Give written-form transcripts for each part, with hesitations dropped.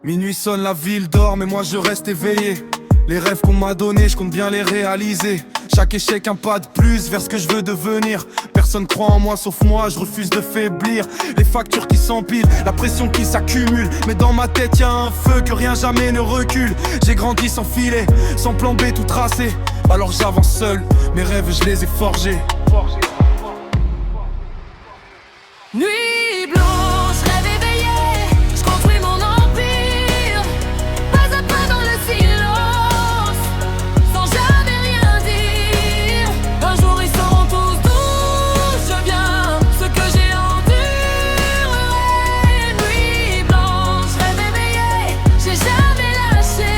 Minuit sonne, la ville dort, mais moi je reste éveillé. Les rêves qu'on m'a donnés, je compte bien les réaliser. Chaque échec un pas de plus vers ce que je veux devenir. Personne croit en moi sauf moi, je refuse de faiblir. Les factures qui s'empilent, la pression qui s'accumule. Mais dans ma tête y'a un feu que rien jamais ne recule. J'ai grandi sans filet, sans plan B tout tracé. Alors j'avance seul, mes rêves je les ai forgés. Nuit blanche, rêve éveillé, je construis mon empire. Pas à pas dans le silence, sans jamais rien dire. Un jour ils sauront tous d'où je viens, ce que j'ai enduré. Nuit blanche, rêve éveillé, j'ai jamais lâché.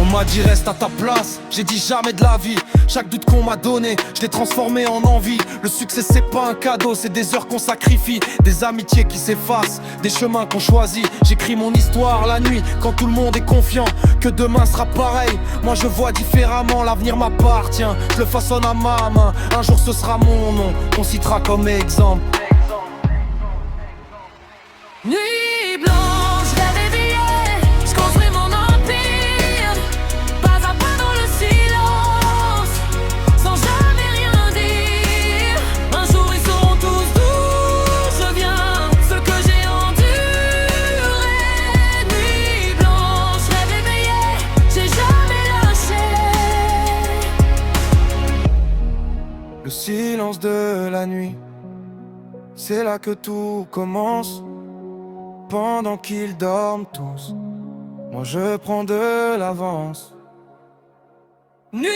On m'a dit reste à ta place, j'ai dit jamais de la vie. Chaque doute qu'on m'a donné, je l'ai transformé en envie. Le succès c'est pas un cadeau, c'est des heures qu'on sacrifie. Des amitiés qui s'effacent, des chemins qu'on choisit. J'écris mon histoire la nuit, quand tout le monde est confiant que demain sera pareil. Moi je vois différemment, l'avenir m'appartient. Je le façonne à ma main, un jour ce sera mon nom. On citera comme exemple. Nuit blanche, rêve éveillé, je construis mon empire. Pas à pas dans le silence, sans jamais rien dire. Un jour ils sauront tous d'où je viens, ce que j'ai enduré. Nuit blanche, rêve éveillé, j'ai jamais lâché. Le silence de la nuit, c'est là que tout commence. Pendant qu'ils dorment tous, moi je prends de l'avance. Nuit